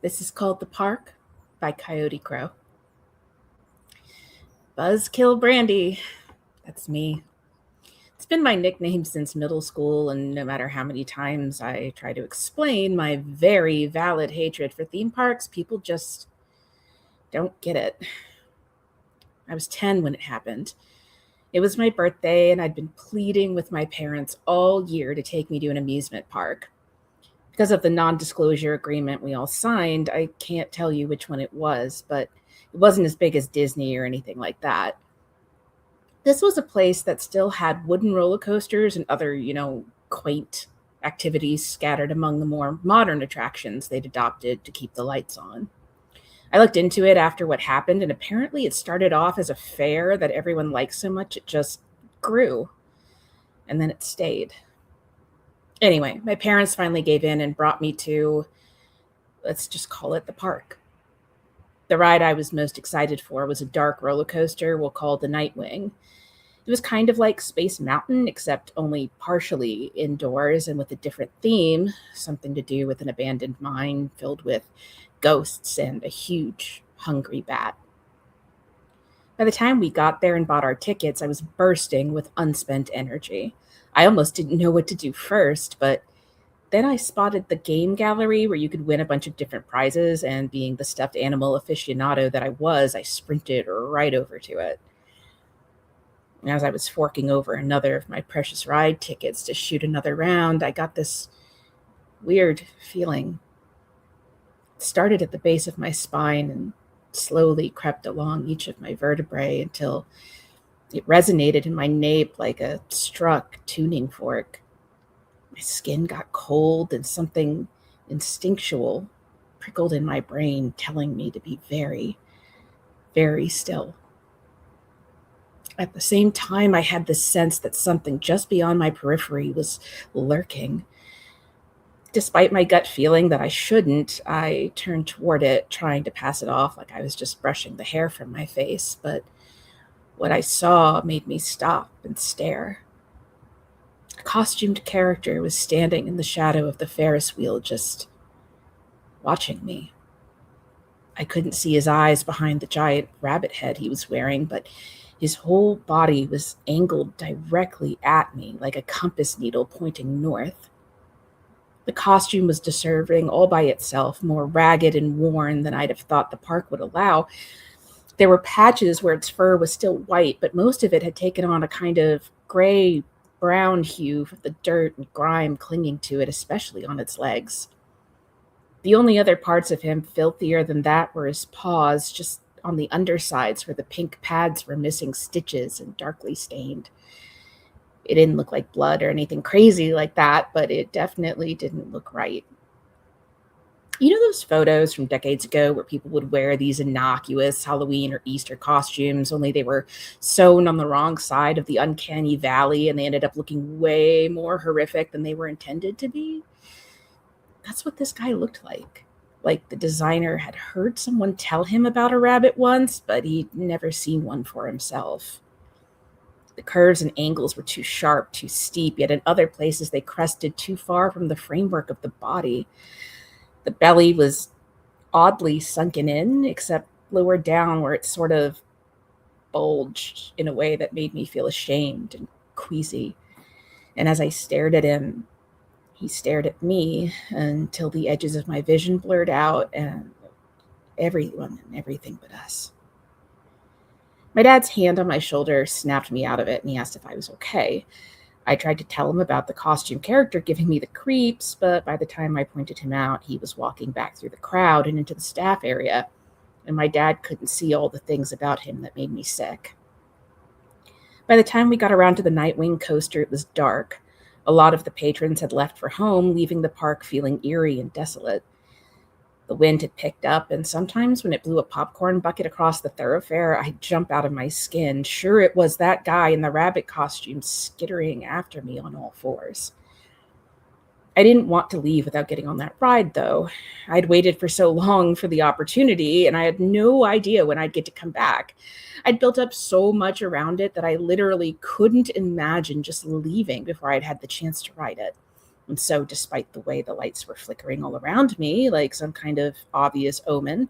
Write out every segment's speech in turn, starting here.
This is called The Park by Coyote. Buzzkill Brandy. That's me. It's been my nickname since middle school, and no matter how many times I try to explain my very valid hatred for theme parks, people just don't get it. I was 10 when it happened. It was my birthday, and I'd been pleading with my parents all year to take me to an amusement park. Because of the non disclosure agreement we all signed, I can't tell you which one it was, but it wasn't as big as Disney or anything like that. This was a place that still had wooden roller coasters and other, quaint activities scattered among the more modern attractions they'd adopted to keep the lights on. I looked into it after what happened, and apparently it started off as a fair that everyone liked so much it just grew, and then it stayed. Anyway, my parents finally gave in and brought me to, let's just call it the park. The ride I was most excited for was a dark roller coaster we'll call the Nightwing. It was kind of like Space Mountain, except only partially indoors and with a different theme, something to do with an abandoned mine filled with ghosts and a huge, hungry bat. By the time we got there and bought our tickets, I was bursting with unspent energy. I almost didn't know what to do first, but then I spotted the game gallery where you could win a bunch of different prizes, and being the stuffed animal aficionado that I was, I sprinted right over to it. As I was forking over another of my precious ride tickets to shoot another round, I got this weird feeling. It started at the base of my spine and slowly crept along each of my vertebrae until it resonated in my nape like a struck tuning fork. My skin got cold and something instinctual prickled in my brain, telling me to be very, very still. At the same time, I had this sense that something just beyond my periphery was lurking. Despite my gut feeling that I shouldn't, I turned toward it, trying to pass it off like I was just brushing the hair from my face. But what I saw made me stop and stare. A costumed character was standing in the shadow of the Ferris wheel, just watching me. I couldn't see his eyes behind the giant rabbit head he was wearing, but his whole body was angled directly at me like a compass needle pointing north. The costume was deserving all by itself, more ragged and worn than I'd have thought the park would allow. There were patches where its fur was still white, but most of it had taken on a kind of gray brown hue from the dirt and grime clinging to it, especially on its legs. The only other parts of him filthier than that were his paws, just on the undersides where the pink pads were missing stitches and darkly stained. It didn't look like blood or anything crazy like that, but it definitely didn't look right. You know those photos from decades ago where people would wear these innocuous Halloween or Easter costumes, only they were sewn on the wrong side of the uncanny valley and they ended up looking way more horrific than they were intended to be? That's what this guy looked like. Like the designer had heard someone tell him about a rabbit once, but he'd never seen one for himself. The curves and angles were too sharp, too steep, yet in other places they crested too far from the framework of the body. The belly was oddly sunken in, except lower down where it sort of bulged in a way that made me feel ashamed and queasy. And as I stared at him, he stared at me until the edges of my vision blurred out and everyone and everything but us. My dad's hand on my shoulder snapped me out of it, and he asked if I was okay. I tried to tell him about the costume character giving me the creeps, but by the time I pointed him out, he was walking back through the crowd and into the staff area, and my dad couldn't see all the things about him that made me sick. By the time we got around to the Nightwing coaster, it was dark. A lot of the patrons had left for home, leaving the park feeling eerie and desolate. The wind had picked up, and sometimes when it blew a popcorn bucket across the thoroughfare, I'd jump out of my skin, sure it was that guy in the rabbit costume skittering after me on all fours. I didn't want to leave without getting on that ride, though. I'd waited for so long for the opportunity, and I had no idea when I'd get to come back. I'd built up so much around it that I literally couldn't imagine just leaving before I'd had the chance to ride it. And so, despite the way the lights were flickering all around me, like some kind of obvious omen,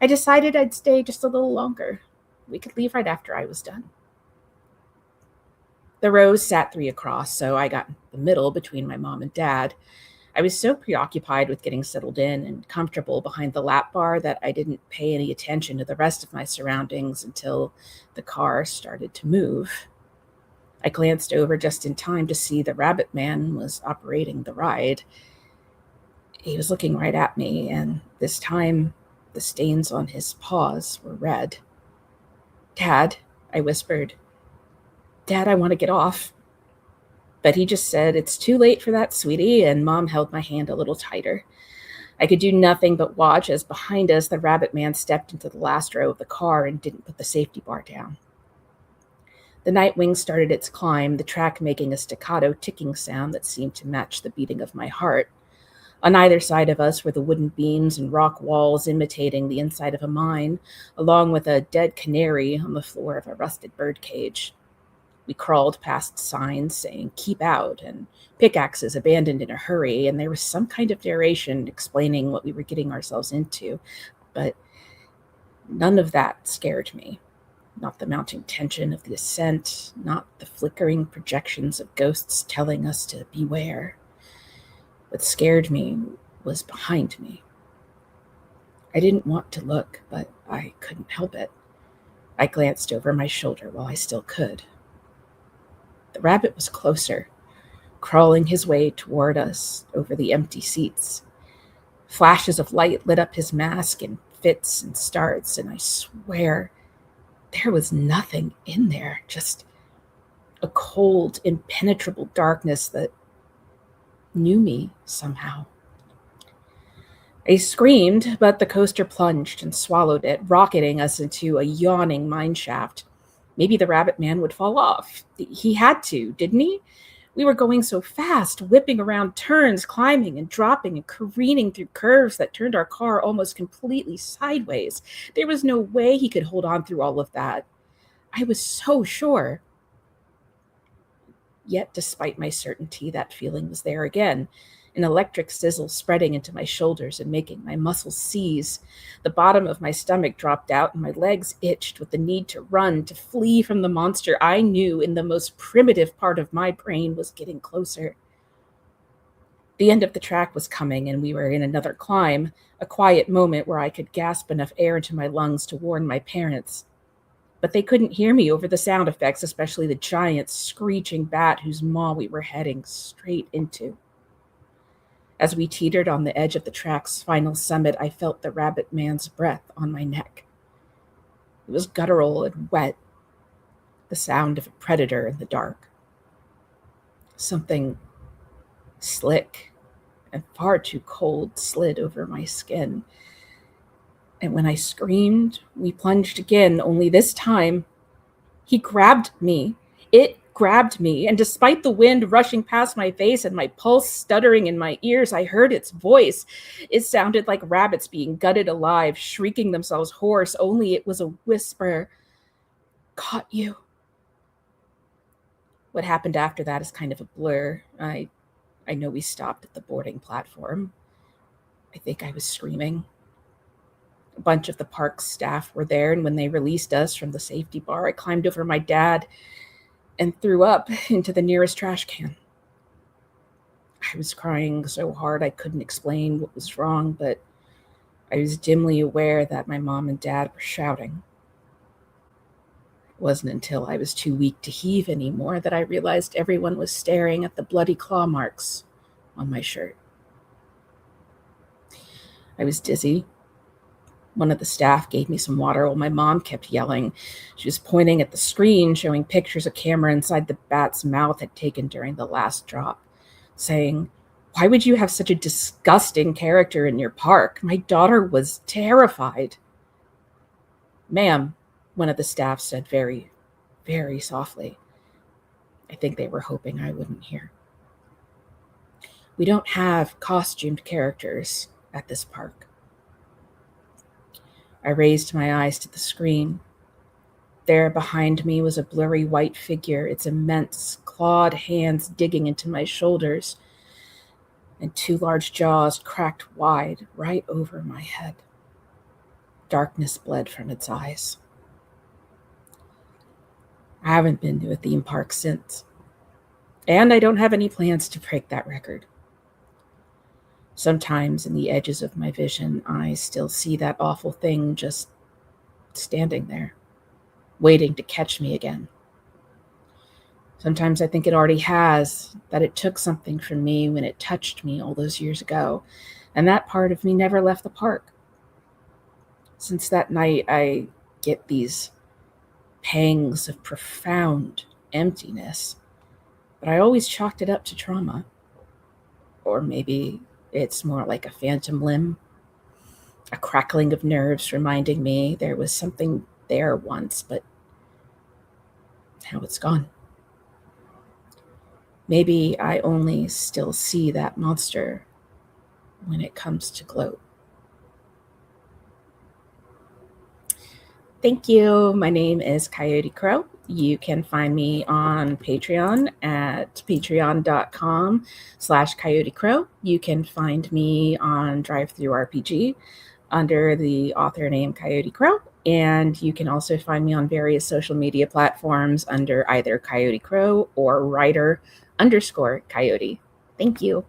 I decided I'd stay just a little longer. We could leave right after I was done. The rows sat 3 across, so I got in the middle between my mom and dad. I was so preoccupied with getting settled in and comfortable behind the lap bar that I didn't pay any attention to the rest of my surroundings until the car started to move. I glanced over just in time to see the rabbit man was operating the ride. He was looking right at me, and this time the stains on his paws were red. "Dad," I whispered. "Dad, I want to get off." But he just said, "It's too late for that, sweetie," and Mom held my hand a little tighter. I could do nothing but watch as behind us the rabbit man stepped into the last row of the car and didn't put the safety bar down. The Nightwing started its climb, the track making a staccato ticking sound that seemed to match the beating of my heart. On either side of us were the wooden beams and rock walls imitating the inside of a mine, along with a dead canary on the floor of a rusted birdcage. We crawled past signs saying "keep out" and pickaxes abandoned in a hurry, and there was some kind of narration explaining what we were getting ourselves into. But none of that scared me. Not the mounting tension of the ascent, not the flickering projections of ghosts telling us to beware. What scared me was behind me. I didn't want to look, but I couldn't help it. I glanced over my shoulder while I still could. The rabbit was closer, crawling his way toward us over the empty seats. Flashes of light lit up his mask in fits and starts, and I swear there was nothing in there, just a cold, impenetrable darkness that knew me somehow. I screamed, but the coaster plunged and swallowed it, rocketing us into a yawning mine shaft. Maybe the rabbit man would fall off. He had to, didn't he? We were going so fast, whipping around turns, climbing and dropping and careening through curves that turned our car almost completely sideways. There was no way he could hold on through all of that. I was so sure. Yet, despite my certainty, that feeling was there again, an electric sizzle spreading into my shoulders and making my muscles seize. The bottom of my stomach dropped out, and my legs itched with the need to run, to flee from the monster I knew in the most primitive part of my brain was getting closer. The end of the track was coming, and we were in another climb, a quiet moment where I could gasp enough air into my lungs to warn my parents. But they couldn't hear me over the sound effects, especially the giant screeching bat whose maw we were heading straight into. As we teetered on the edge of the track's final summit, I felt the rabbit man's breath on my neck. It was guttural and wet, the sound of a predator in the dark. Something slick and far too cold slid over my skin. And when I screamed, we plunged again, only this time, he grabbed me. It grabbed me, and despite the wind rushing past my face and my pulse stuttering in my ears, I heard its voice. It sounded like rabbits being gutted alive, shrieking themselves hoarse, only it was a whisper. "Caught you." What happened after that is kind of a blur. I know we stopped at the boarding platform. I think I was screaming. A bunch of the park staff were there, and when they released us from the safety bar, I climbed over my dad and threw up into the nearest trash can. I was crying so hard I couldn't explain what was wrong, but I was dimly aware that my mom and dad were shouting. It wasn't until I was too weak to heave anymore that I realized everyone was staring at the bloody claw marks on my shirt. I was dizzy. One of the staff gave me some water while my mom kept yelling. She was pointing at the screen, showing pictures a camera inside the bat's mouth had taken during the last drop, saying, "Why would you have such a disgusting character in your park?" My daughter was terrified. "Ma'am," one of the staff said very, very softly. I think they were hoping I wouldn't hear. "We don't have costumed characters at this park." I raised my eyes to the screen. There behind me was a blurry white figure, its immense clawed hands digging into my shoulders. and two large jaws cracked wide right over my head. Darkness bled from its eyes. I haven't been to a theme park since, and I don't have any plans to break that record. Sometimes in the edges of my vision, I still see that awful thing just standing there, waiting to catch me again. Sometimes I think it already has, that it took something from me when it touched me all those years ago, and that part of me never left the park. Since that night, I get these pangs of profound emptiness, but I always chalked it up to trauma. Or maybe it's more like a phantom limb, a crackling of nerves reminding me there was something there once, but now it's gone. Maybe I only still see that monster when it comes to gloat. Thank you. My name is Coyote Crow. You can find me on Patreon at patreon.com/Coyote Crow. You can find me on DriveThruRPG under the author name Coyote Crow. And you can also find me on various social media platforms under either Coyote Crow or writer_Coyote. Thank you.